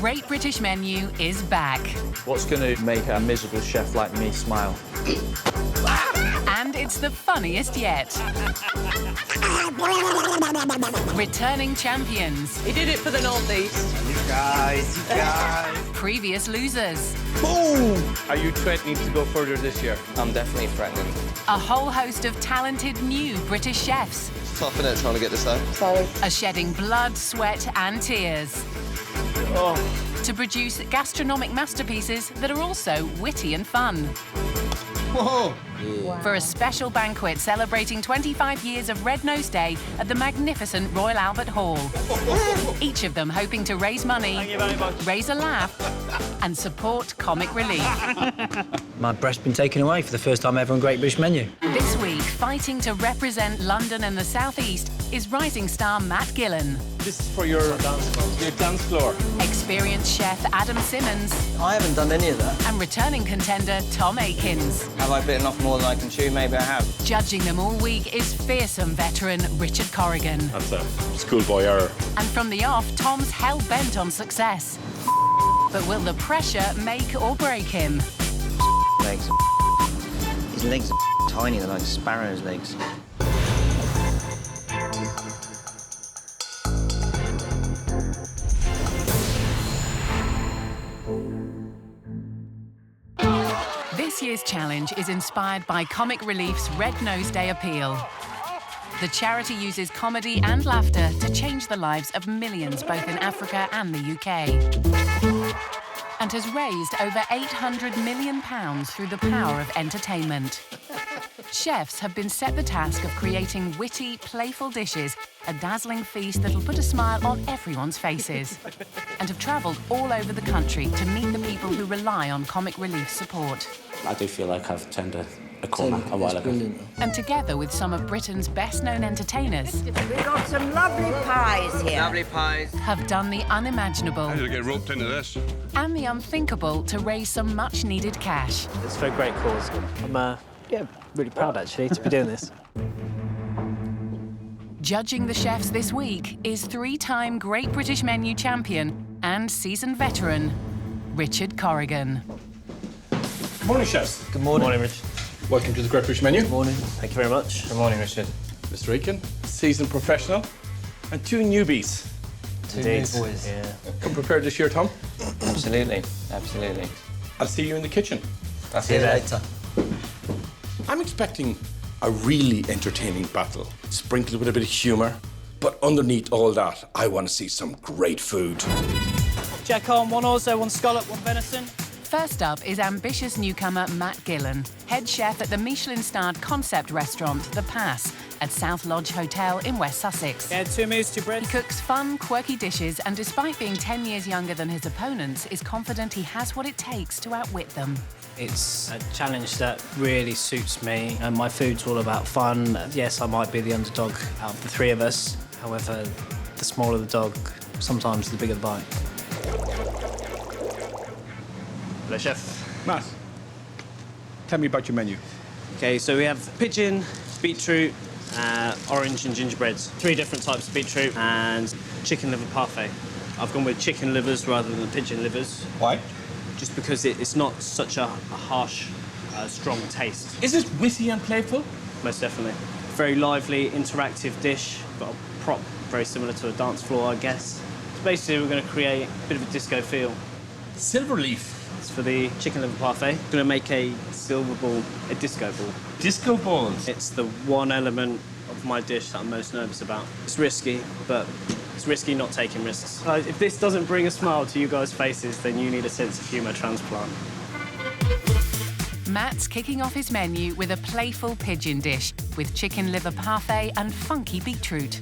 Great British Menu is back. What's going to make a miserable chef like me smile? And it's the funniest yet. Returning champions. He did it for the Northeast. You guys. Previous losers. Boom! Are you threatening to go further this year? I'm definitely threatening. A whole host of talented new British chefs. It's tough, innit, trying to get this out? Sorry. Are shedding blood, sweat and tears. To produce gastronomic masterpieces that are also witty and fun. Whoa! Wow. For a special banquet celebrating 25 years of Red Nose Day at the magnificent Royal Albert Hall. Each of them hoping to raise money, raise a laugh and support comic relief. My breast's been taken away for the first time ever on Great British Menu. This week, fighting to represent London and the South East is rising star Matt Gillen. This is for your dance floor. Experienced chef Adam Simmons I haven't done any of that. and returning contender Tom Akins. Have I bitten off more than I can chew? Maybe I have. Judging them all week is fearsome veteran Richard Corrigan. That's a schoolboy error. And from the off, Tom's hell-bent on success. But will the pressure make or break him? Legs. His legs are tiny, they're like sparrow's legs. This year's challenge is inspired by Comic Relief's Red Nose Day appeal. The charity uses comedy and laughter to change the lives of millions both in Africa and the UK. And has raised over £800 million through the power of entertainment. Chefs have been set the task of creating witty, playful dishes, a dazzling feast that'll put a smile on everyone's faces, and have travelled all over the country to meet the people who rely on Comic Relief support. I do feel like I've turned a corner a while ago. And together with some of Britain's best-known entertainers, We've got some lovely pies here. Lovely pies. have done the unimaginable How did I get roped into this? and the unthinkable to raise some much-needed cash. It's for a great cause. I'm really proud, actually, to be doing this. Judging the chefs this week is three-time Great British Menu champion and seasoned veteran, Richard Corrigan. Good morning, chefs. Good morning. Richard. Welcome to the Great British Menu. Good morning. Thank you very much. Good morning, Richard. Mr. Aiken, seasoned professional, and two newbies. Indeed. boys. Yeah. Come prepared this year, Tom. Absolutely, absolutely. I'll see you in the kitchen. I'll see you later. I'm expecting a really entertaining battle, sprinkled with a bit of humour. But underneath all that, I want to see some great food. Jack on, one orzo, one scallop, one venison. First up is ambitious newcomer Matt Gillen, head chef at the Michelin-starred concept restaurant The Pass at South Lodge Hotel in West Sussex. Yeah, 2 moose, 2 He bread. cooks fun, quirky dishes and despite being 10 years younger than his opponents, is confident he has what it takes to outwit them. It's a challenge that really suits me, and my food's all about fun. Yes, I might be the underdog out of the three of us. However, the smaller the dog, sometimes the bigger the bite. Hello, Chef. Matt, tell me about your menu. OK, so we have pigeon, beetroot, orange and gingerbreads. 3 different types of beetroot and chicken liver parfait. I've gone with chicken livers rather than pigeon livers. Why? Just because it's not such a harsh, strong taste. Is it witty and playful? Most definitely. Very lively, interactive dish. Got a prop very similar to a dance floor, I guess. So basically, we're going to create a bit of a disco feel. Silver leaf. It's for the chicken liver parfait. Going to make a silver ball, a disco ball. Disco balls. It's the one element of my dish that I'm most nervous about. It's risky, but it's risky not taking risks. If this doesn't bring a smile to you guys' faces, then you need a sense of humour transplant. Matt's kicking off his menu with a playful pigeon dish with chicken liver parfait and funky beetroot.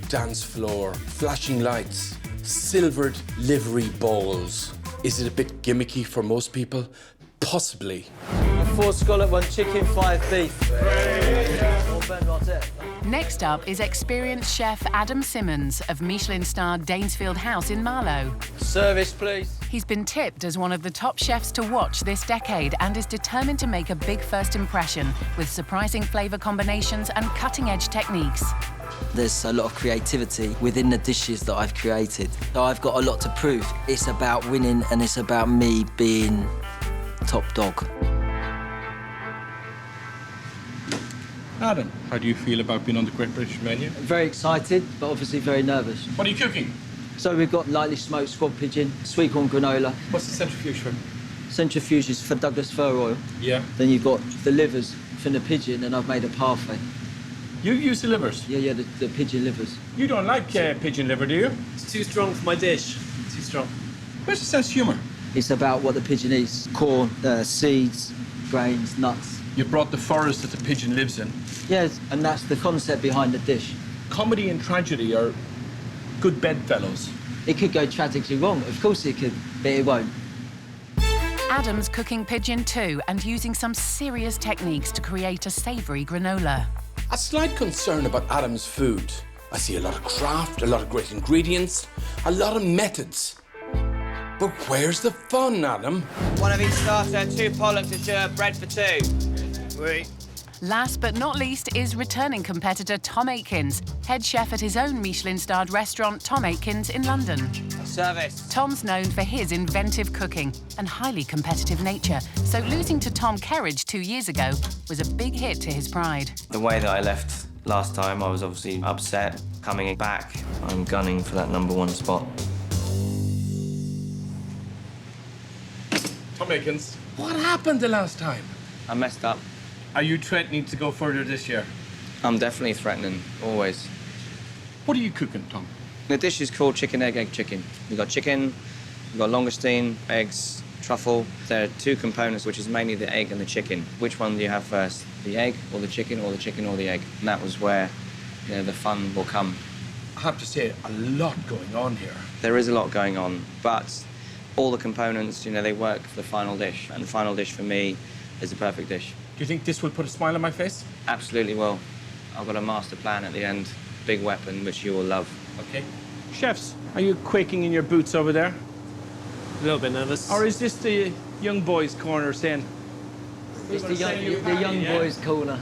Dance floor, flashing lights, silvered livery balls. Is it a bit gimmicky for most people? Possibly. 4 scallop, 1 chicken, 5 beef. Next up is experienced chef Adam Simmons of Michelin-starred Danesfield House in Marlow. Service, please. He's been tipped as one of the top chefs to watch this decade and is determined to make a big first impression with surprising flavour combinations and cutting-edge techniques. There's a lot of creativity within the dishes that I've created. So I've got a lot to prove. It's about winning and it's about me being top dog. Adam, how do you feel about being on the Great British menu? Very excited, but obviously very nervous. What are you cooking? So we've got lightly smoked squab pigeon, sweet corn granola. What's the centrifuge for? Centrifuge is for Douglas fir oil. Yeah. Then you've got the livers from the pigeon, and I've made a parfait. You use the livers? Yeah, the pigeon livers. You don't like pigeon liver, do you? It's too strong for my dish. Too strong. Where's the sense of humour? It's about what the pigeon eats. Corn, seeds, grains, nuts. You brought the forest that the pigeon lives in. Yes, and that's the concept behind the dish. Comedy and tragedy are good bedfellows. It could go tragically wrong. Of course it could, but it won't. Adam's cooking pigeon too and using some serious techniques to create a savoury granola. A slight concern about Adam's food. I see a lot of craft, a lot of great ingredients, a lot of methods. But where's the fun, Adam? One of each starter, 2 pollocks, a shirt, bread for 2. Oui. Last but not least is returning competitor Tom Aitkins, head chef at his own Michelin-starred restaurant Tom Aitkins in London. Service. Tom's known for his inventive cooking and highly competitive nature, so losing to Tom Kerridge 2 years ago was a big hit to his pride. The way that I left last time, I was obviously upset. Coming back, I'm gunning for that #1 spot. Tom Aikens, what happened the last time? I messed up. Are you threatening to go further this year? I'm definitely threatening, always. What are you cooking, Tom? The dish is called chicken, egg, chicken. We've got chicken, we've got langoustine, eggs, truffle. There are 2 components, which is mainly the egg and the chicken. Which one do you have first? The egg or the chicken or the chicken or the egg? And that was where, you know, the fun will come. I have to say, a lot going on here. There is a lot going on, but all the components, you know, they work for the final dish. And the final dish for me is the perfect dish. Do you think this will put a smile on my face? Absolutely will. I've got a master plan at the end. Big weapon, which you will love. Okay. Chefs, are you quaking in your boots over there? A little bit nervous. Or is this the young boys' corner saying... It's the young boys' corner.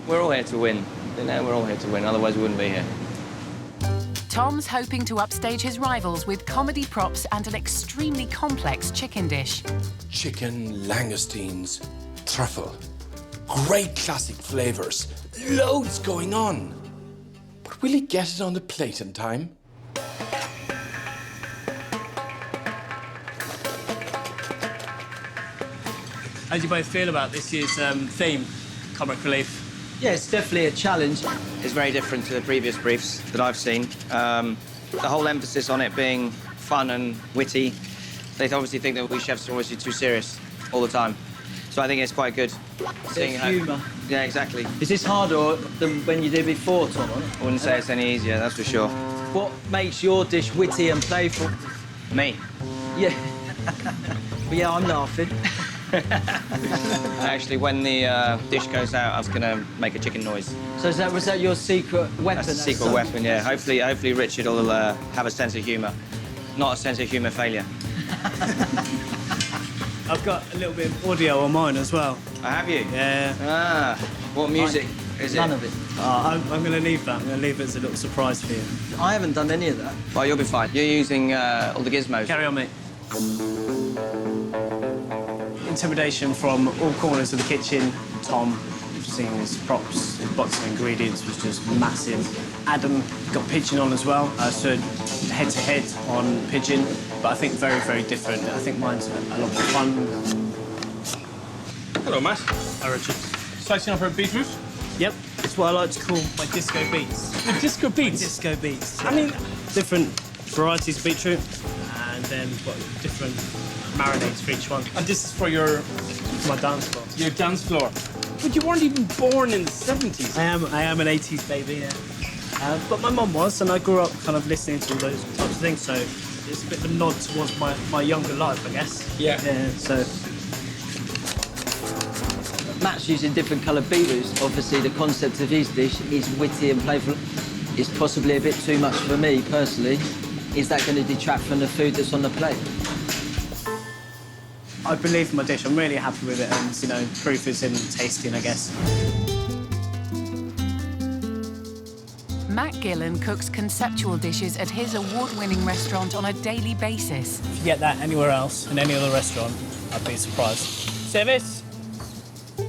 We're all here to win. You know, we're all here to win, otherwise we wouldn't be here. Tom's hoping to upstage his rivals with comedy props and an extremely complex chicken dish. Chicken, langoustines, truffle. Great classic flavours. Loads going on. But will he get it on the plate in time? How do you both feel about this year's theme, comic relief? Yeah, it's definitely a challenge. It's very different to the previous briefs that I've seen. The whole emphasis on it being fun and witty. They obviously think that we chefs are always too serious all the time. So I think it's quite good. There's humour. Yeah, exactly. Is this harder than when you did before, Tom? I wouldn't say it's any easier, that's for sure. What makes your dish witty and playful? Me. Yeah. But yeah, I'm laughing. Actually, when the dish goes out, I was going to make a chicken noise. So was that your secret weapon? That's a secret weapon, yeah. Hopefully Richard will have a sense of humour. Not a sense of humour failure. I've got a little bit of audio on mine as well. Oh, have you? Yeah. Ah, what music is it? None of it. I'm going to leave that. I'm going to leave it as a little surprise for you. I haven't done any of that. Well, you'll be fine. You're using all the gizmos. Carry on, mate. Intimidation from all corners of the kitchen. Tom, you've seen his props, his box of ingredients was just massive. Adam got pigeon on as well. I stood head-to-head on pigeon, but I think very, very different. I think mine's a lot more fun. Hello, Matt. Hi, Richard. Slicing up our beetroot? Yep, it's what I like to call my disco beats. The disco beats? Disco beats. I mean... different varieties of beetroot, and then what different marinades for each one. And this is for your... my dance floor. Your dance floor. But you weren't even born in the 70s. I am an 80s baby, yeah. But my mum was, and I grew up kind of listening to all those types of things, so it's a bit of a nod towards my younger life, I guess. Yeah. Yeah, so... Matt's using different coloured beetroots. Obviously, the concept of his dish is witty and playful. It's possibly a bit too much for me, personally. Is that going to detract from the food that's on the plate? I believe in my dish. I'm really happy with it, and, you know, proof is in tasting, I guess. Matt Gillen cooks conceptual dishes at his award-winning restaurant on a daily basis. If you get that anywhere else, in any other restaurant, I'd be surprised. Service!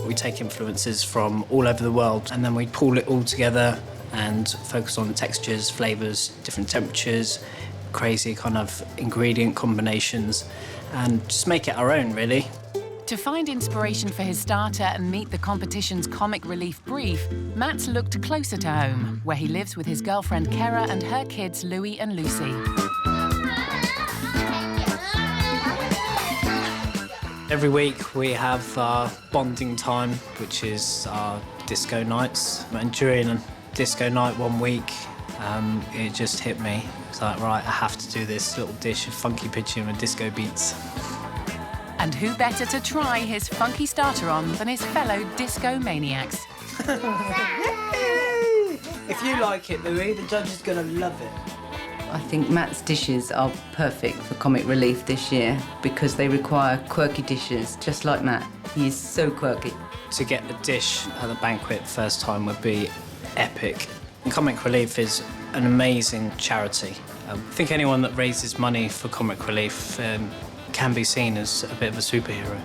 We take influences from all over the world and then we pull it all together and focus on textures, flavours, different temperatures, crazy kind of ingredient combinations, and just make it our own, really. To find inspiration for his starter and meet the competition's comic relief brief, Matt's looked closer to home, where he lives with his girlfriend Kara and her kids Louie and Lucy. Every week we have our bonding time, which is our disco nights. And during a disco night one week, it just hit me. It's like, right, I have to do this little dish of funky pigeon with disco beats. And who better to try his funky starter on than his fellow disco maniacs? If you like it, Louis, the judge is going to love it. I think Matt's dishes are perfect for comic relief this year because they require quirky dishes, just like Matt. He is so quirky. To get a dish at the banquet first time would be epic. Comic Relief is an amazing charity. I think anyone that raises money for Comic Relief can be seen as a bit of a superhero.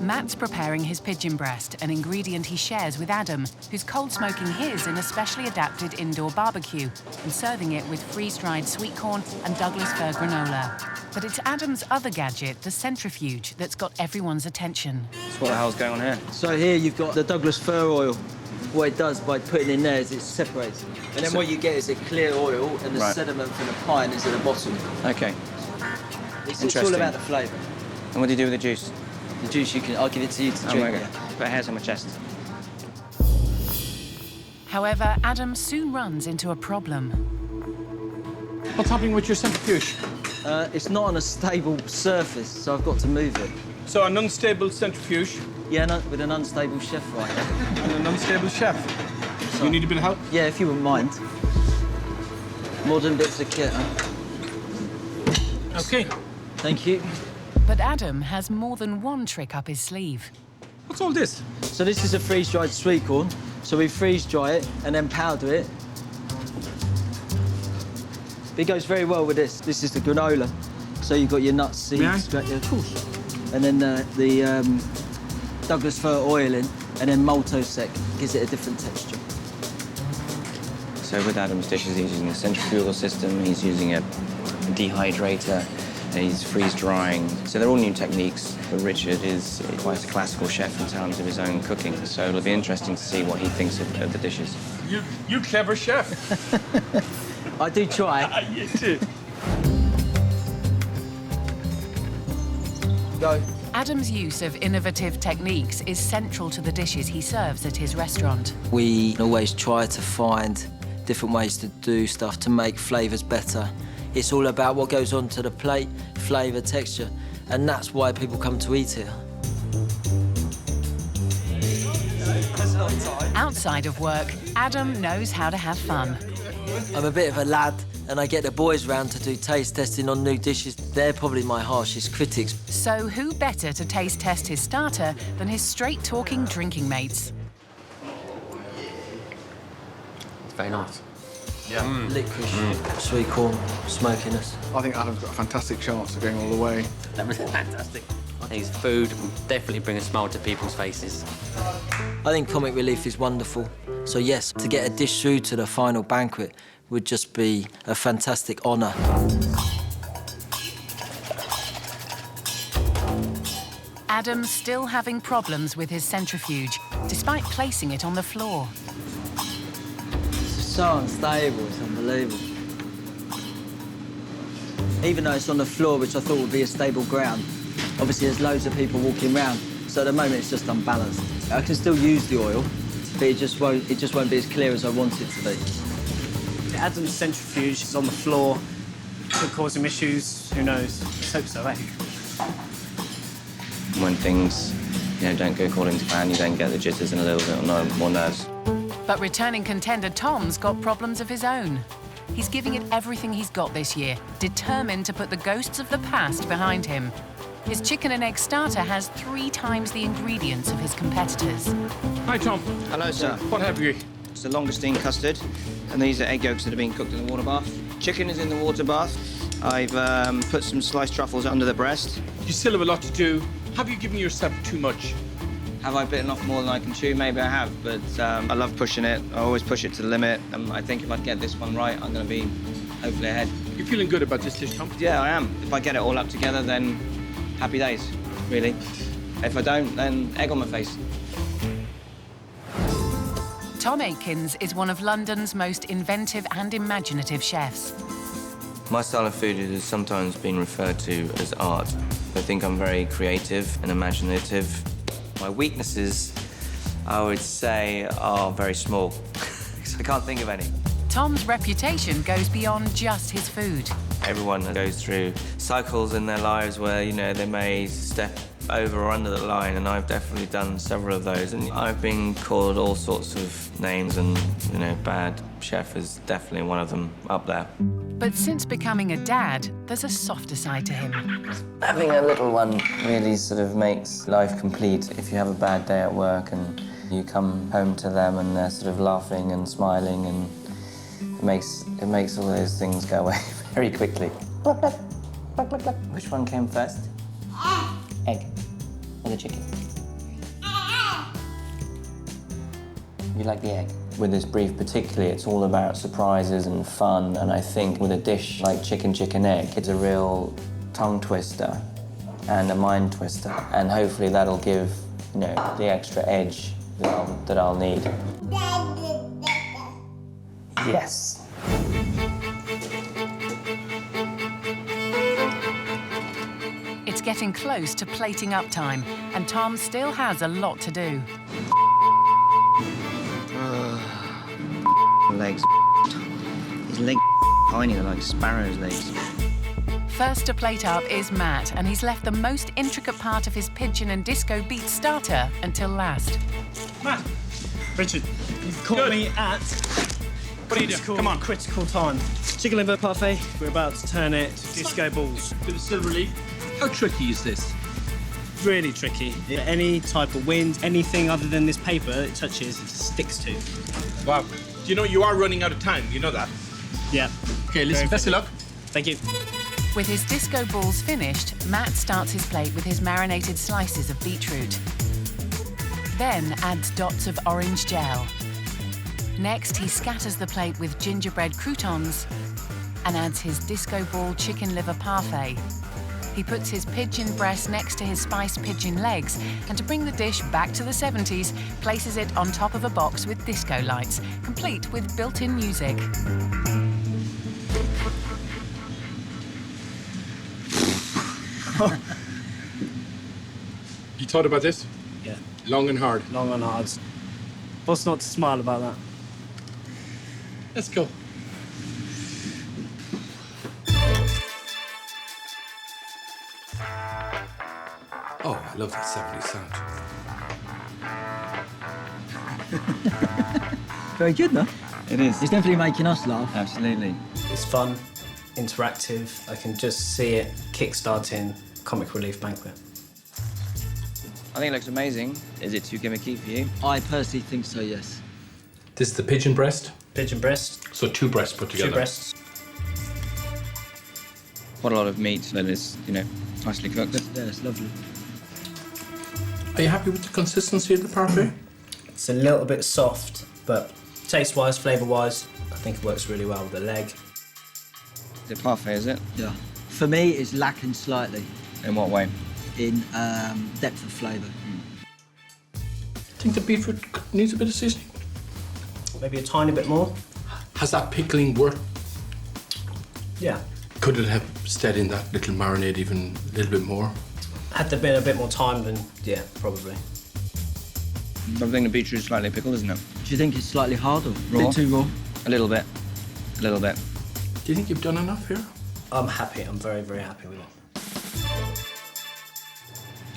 Matt's preparing his pigeon breast, an ingredient he shares with Adam, who's cold smoking his in a specially adapted indoor barbecue and serving it with freeze-dried sweet corn and Douglas fir granola. But it's Adam's other gadget, the centrifuge, that's got everyone's attention. So what the hell's going on here? So here you've got the Douglas fir oil. What it does by putting in there is it separates it. And then what you get is a clear oil and the sediment from the pine is at the bottom. OK. It's all about the flavour. And what do you do with the juice? The juice I'll give it to you to drink. Okay. Put hairs on my chest. However, Adam soon runs into a problem. What's happening with your centrifuge? It's not on a stable surface, so I've got to move it. So an unstable centrifuge Yeah, with an unstable chef right here. and an unstable chef. You need a bit of help? Yeah, if you wouldn't mind. Modern bits of kit, huh? OK. Thank you. But Adam has more than one trick up his sleeve. What's all this? So this is a freeze-dried sweet corn. So we freeze-dry it and then powder it. It goes very well with this. This is the granola. So you've got your nuts, seeds, of course. And then the Douglas fir oil in, and then malto sec gives it a different texture. So with Adam's dishes, he's using a centrifugal system, he's using a dehydrator, and he's freeze-drying. So they're all new techniques, but Richard is quite a classical chef in terms of his own cooking, so it'll be interesting to see what he thinks of the dishes. You clever chef. I do try. You do. Go. Adam's use of innovative techniques is central to the dishes he serves at his restaurant. We always try to find different ways to do stuff to make flavours better. It's all about what goes onto the plate, flavour, texture, and that's why people come to eat here. Outside of work, Adam knows how to have fun. I'm a bit of a lad, and I get the boys round to do taste testing on new dishes. They're probably my harshest critics. So who better to taste test his starter than his straight-talking drinking mates? It's very nice. Yeah. Licorice, sweet corn, smokiness. I think Adam's got a fantastic chance of going all the way. That was fantastic. His food will definitely bring a smile to people's faces. I think Comic Relief is wonderful. So yes, to get a dish through to the final banquet would just be a fantastic honour. Adam's still having problems with his centrifuge, despite placing it on the floor. It's so unstable, it's unbelievable. Even though it's on the floor, which I thought would be a stable ground, obviously there's loads of people walking around, so at the moment it's just unbalanced. I can still use the oil, but it just won't be as clear as I want it to be. Adam's centrifuge is on the floor. Could cause him issues, who knows? Let's hope so, eh? When things, don't go according to plan, you then get the jitters and a little bit more nerves. But returning contender Tom's got problems of his own. He's giving it everything he's got this year, determined to put the ghosts of the past behind him. His chicken and egg starter has 3 times the ingredients of his competitors. Hi, Tom. Hello, sir. What have you? It's the longestine custard, and these are egg yolks that have been cooked in the water bath. Chicken is in the water bath. I've put some sliced truffles under the breast. You still have a lot to do. Have you given yourself too much? Have I bitten off more than I can chew? Maybe I have, but I love pushing it. I always push it to the limit. I think if I get this one right, I'm going to be hopefully ahead. You're feeling good about this dish, Tom? Yeah, I am. If I get it all up together, then happy days, really. If I don't, then egg on my face. Tom Aikins is one of London's most inventive and imaginative chefs. My style of food has sometimes been referred to as art. I think I'm very creative and imaginative. My weaknesses, I would say, are very small. I can't think of any. Tom's reputation goes beyond just his food. Everyone goes through cycles in their lives where, you know, they may step over or under the line, and I've definitely done several of those. And I've been called all sorts of names, and, you know, bad chef is definitely one of them up there. But since becoming a dad, there's a softer side to him. Having a little one really sort of makes life complete. If you have a bad day at work and you come home to them and they're sort of laughing and smiling, and it makes all those things go away very quickly. Which one came first? Egg or the chicken? You like the egg? With this brief particularly, it's all about surprises and fun, and I think with a dish like chicken egg, it's a real tongue twister and a mind twister, and hopefully that'll give, you know, the extra edge that I'll need. Yes. It's getting close to plating up time, and Tom still has a lot to do. Legs. His legs tiny, they're like sparrow's legs. First to plate up is Matt, and he's left the most intricate part of his pigeon and disco beat starter until last. Matt, Richard, you've caught me at What are you doing? Come on. critical time. Chicken liver parfait. We're about to turn it to disco balls. Bit of silver leaf. How tricky is this? Really tricky. Any type of wind, anything other than this paper it touches, it just sticks to. Wow. Do you know you are running out of time? You know that? Yeah. Okay, listen, best of luck. Thank you. With his disco balls finished, Matt starts his plate with his marinated slices of beetroot. Then adds dots of orange gel. Next, he scatters the plate with gingerbread croutons and adds his disco ball chicken liver parfait. He puts his pigeon breast next to his spiced pigeon legs, and to bring the dish back to the 70s, places it on top of a box with disco lights, complete with built-in music. You thought about this? Yeah. Long and hard. Long and hard. What's not to smile about that? Let's go. Oh, I love that 70s sound. Very good, no? It is. It's definitely making us laugh. Absolutely. It's fun, interactive. I can just see it kickstarting Comic Relief Banquet. I think it looks amazing. Is it too gimmicky for you? I personally think so, yes. This is the pigeon breast. Pigeon breast, So 2 breasts put together. 2 breasts. What a lot of meat that is, you know, nicely cooked. Yeah, it's lovely. Are you happy with the consistency of the parfait? It's a little bit soft, but taste-wise, flavour-wise, I think it works really well with the leg. Is it parfait, is it? Yeah. For me, it's lacking slightly In what way? in depth of flavour. I think the beetroot needs a bit of seasoning. Maybe a tiny bit more. Has that pickling worked? Yeah. Could it have stayed in that little marinade even a little bit more? Had there been a bit more time, then yeah, probably. I think the beetroot is slightly pickled, isn't it? Do you think it's slightly hard or Raw? a bit too raw? A little bit. A little bit. Do you think you've done enough here? I'm happy. I'm very, very happy with it.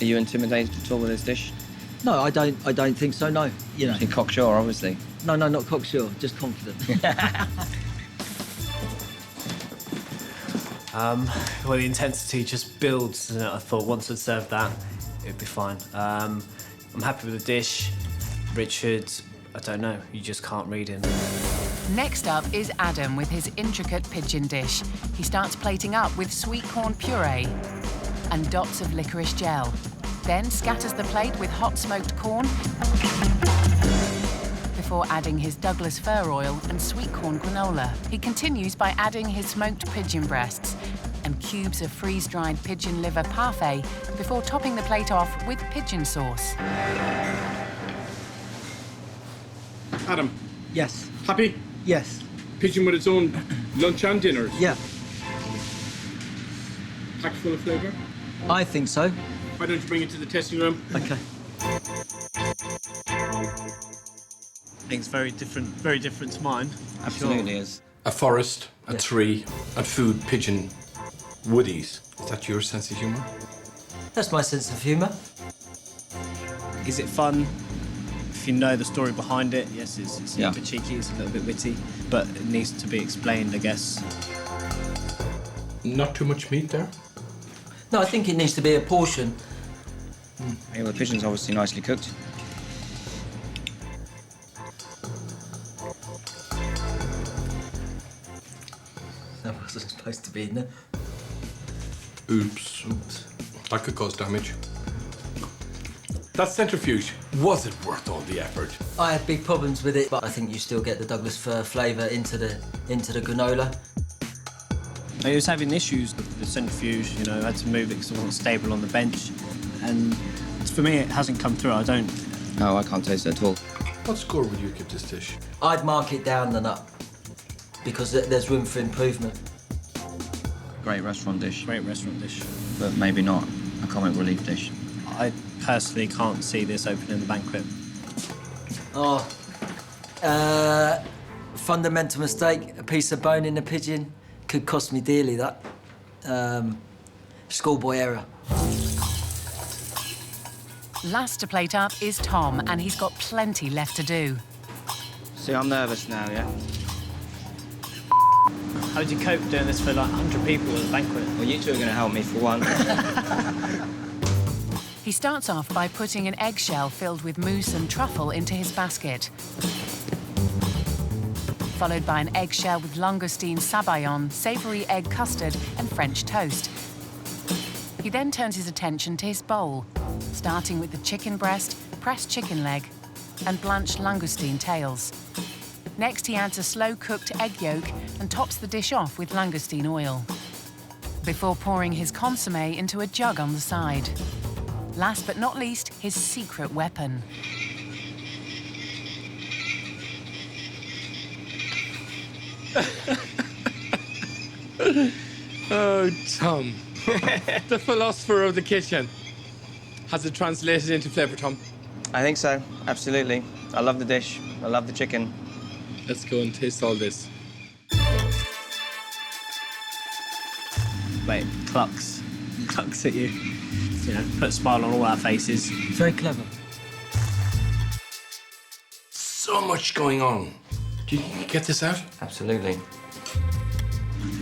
Are you intimidated at all with this dish? No, I don't think so, no. You know. You're cocksure, obviously. No, not cocksure, just confident. Well, the intensity just builds, and I thought once I'd served that, it'd be fine. I'm happy with the dish. Richard, I don't know, you just can't read him. Next up is Adam with his intricate pigeon dish. He starts plating up with sweet corn puree and dots of licorice gel. Then scatters the plate with hot smoked corn before adding his Douglas fir oil and sweet corn granola. He continues by adding his smoked pigeon breasts and cubes of freeze-dried pigeon liver parfait before topping the plate off with pigeon sauce. Adam, Yes. happy? Yes. Pigeon with its own lunch and dinners. Yeah. Packed full of flavour. I think so. Why don't you bring it to the testing room? Okay. Things very different to mine. Absolutely is. A forest, a tree, and food pigeon woodies. Is that your sense of humour? That's my sense of humour. Is it fun? If you know the story behind it, yes, it's a Yeah. little bit cheeky, it's a little bit witty, but it needs to be explained, I guess. Not too much meat there? No, I think it needs to be a portion. Yeah, the pigeon's obviously nicely cooked. That wasn't supposed to be in there. Oops. That could cause damage. That centrifuge, was it worth all the effort? I had big problems with it, but I think you still get the Douglas fir flavour into the granola. I was having issues with the centrifuge, you know, I had to move it because it wasn't stable on the bench, and for me it hasn't come through. I don't. No, I can't taste it at all. What score would you give this dish? I'd mark it down and up because there's room for improvement. Great restaurant dish, Great restaurant dish. but maybe not a comic relief dish. I personally can't see this opening the banquet. Oh, fundamental mistake. A piece of bone in the pigeon could cost me dearly. That schoolboy error. Last to plate up is Tom, and he's got plenty left to do. See, I'm nervous now, yeah? How would you cope doing this for like 100 people at a banquet? Well, you two are going to help me for one. He starts off by putting an eggshell filled with mousse and truffle into his basket, followed by an eggshell with langoustine sabayon, savoury egg custard and French toast. He then turns his attention to his bowl, starting with the chicken breast, pressed chicken leg and blanched langoustine tails. Next, he adds a slow-cooked egg yolk and tops the dish off with langoustine oil, before pouring his consommé into a jug on the side. Last but not least, his secret weapon. Oh, Tom. The philosopher of the kitchen. Has it translated into flavour, Tom? I think so, absolutely. I love the dish. I love the chicken. Let's go and taste all this. Wait, clucks at you. You know, put a smile on all our faces. Very clever. So much going on. Do you get this out? Absolutely.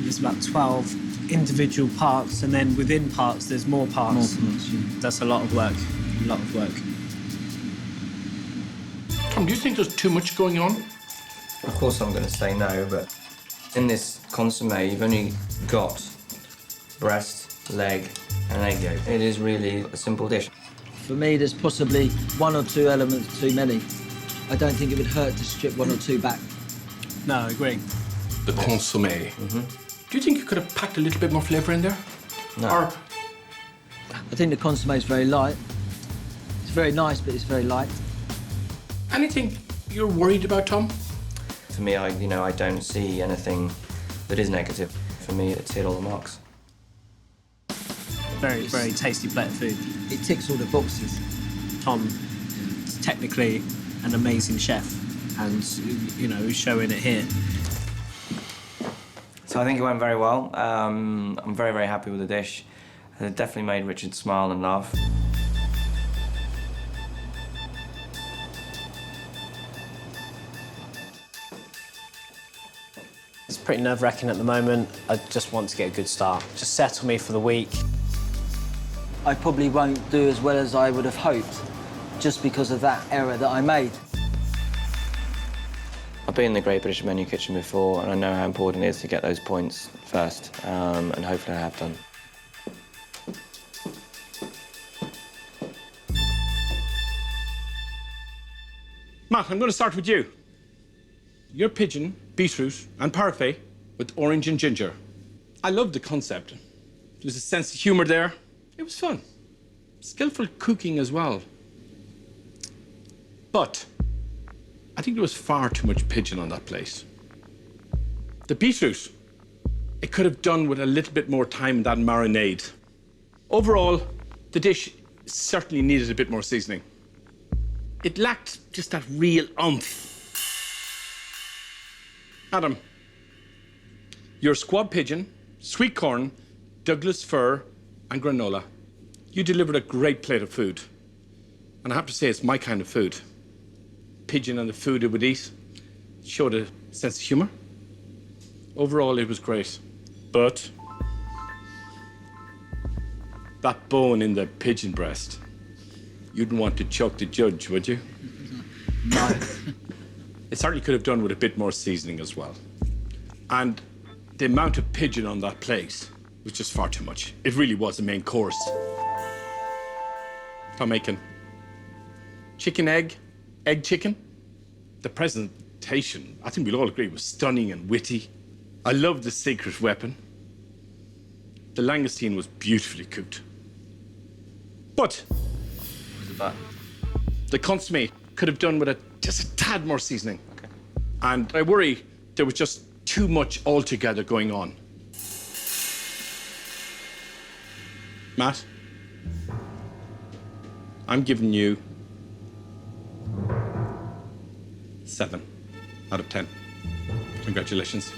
There's about 12 individual parts, and then within parts, there's more parts. That's a lot of work. A lot of work. Tom, do you think there's too much going on? Of course I'm going to say no, but in this consommé, you've only got breast, leg, and egg yolk. It is really a simple dish. For me, there's possibly one or two elements too many. I don't think it would hurt to strip one or two back. No, I agree. The consommé. Do you think you could have packed a little bit more flavour in there? No. Or I think the consommé is very light. It's very nice, but it's very light. anything you're worried about, Tom? For me, I don't see anything that is negative. For me, it's hit all the marks. Very, very tasty plate of food. It ticks all the boxes. Tom is technically an amazing chef, and he's showing it here. So I think it went very well. I'm very, very happy with the dish. It definitely made Richard smile and laugh. pretty nerve-wracking at the moment. I just want to get a good start. Just settle me for the week. I probably won't do as well as I would have hoped, just because of that error that I made. I've been in the Great British Menu Kitchen before, and I know how important it is to get those points first, and hopefully I have done. Matt, I'm going to start with you. Your pigeon, beetroot and parfait with orange and ginger. I loved the concept. There was a sense of humour there. It was fun. Skillful cooking as well. But I think there was far too much pigeon on that plate. The beetroot, it could have done with a little bit more time in that marinade. Overall, the dish certainly needed a bit more seasoning. It lacked just that real oomph. Adam, your squab pigeon, sweet corn, Douglas fir and granola. You delivered a great plate of food. And I have to say, it's my kind of food. Pigeon and the food it would eat showed a sense of humour. Overall, it was great. But that bone in the pigeon breast, you'd want to choke the judge, would you? No. It certainly could have done with a bit more seasoning as well. And the amount of pigeon on that plate was just far too much. It really was the main course. Tom Aiken. Chicken egg chicken. The presentation, I think we'll all agree, was stunning and witty. I loved the secret weapon. The langoustine was beautifully cooked. But the consommé could have done with just a tad more seasoning. Okay. And I worry there was just too much altogether going on. Matt, I'm giving you 7 out of 10. Congratulations.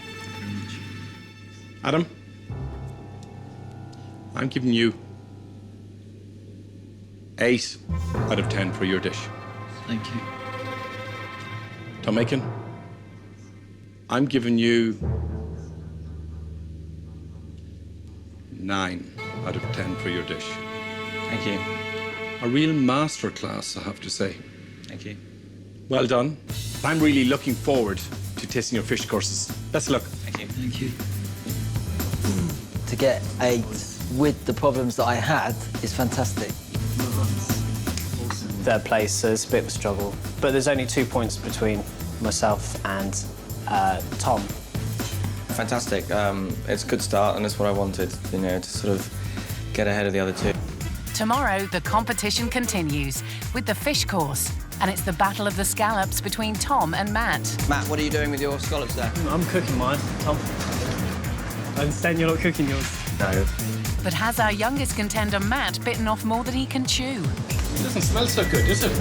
Adam, I'm giving you 8 out of 10 for your dish. Thank you. Tom Aiken, I'm giving you 9 out of 10 for your dish. Thank you. A real masterclass, I have to say. Thank you. Well done. I'm really looking forward to tasting your fish courses. Best of luck. Thank you. Thank you. To get 8 with the problems that I had is fantastic. Third place, so it's a bit of a struggle. But there's only 2 points between myself and Tom. Fantastic. It's a good start, and that's what I wanted, you know, to sort of get ahead of the other two. Tomorrow, the competition continues with the fish course. And it's the battle of the scallops between Tom and Matt. Matt, what are you doing with your scallops there? I'm cooking mine, Tom. I understand you're not cooking yours. No. But has our youngest contender, Matt, bitten off more than he can chew? It doesn't smell so good, does it?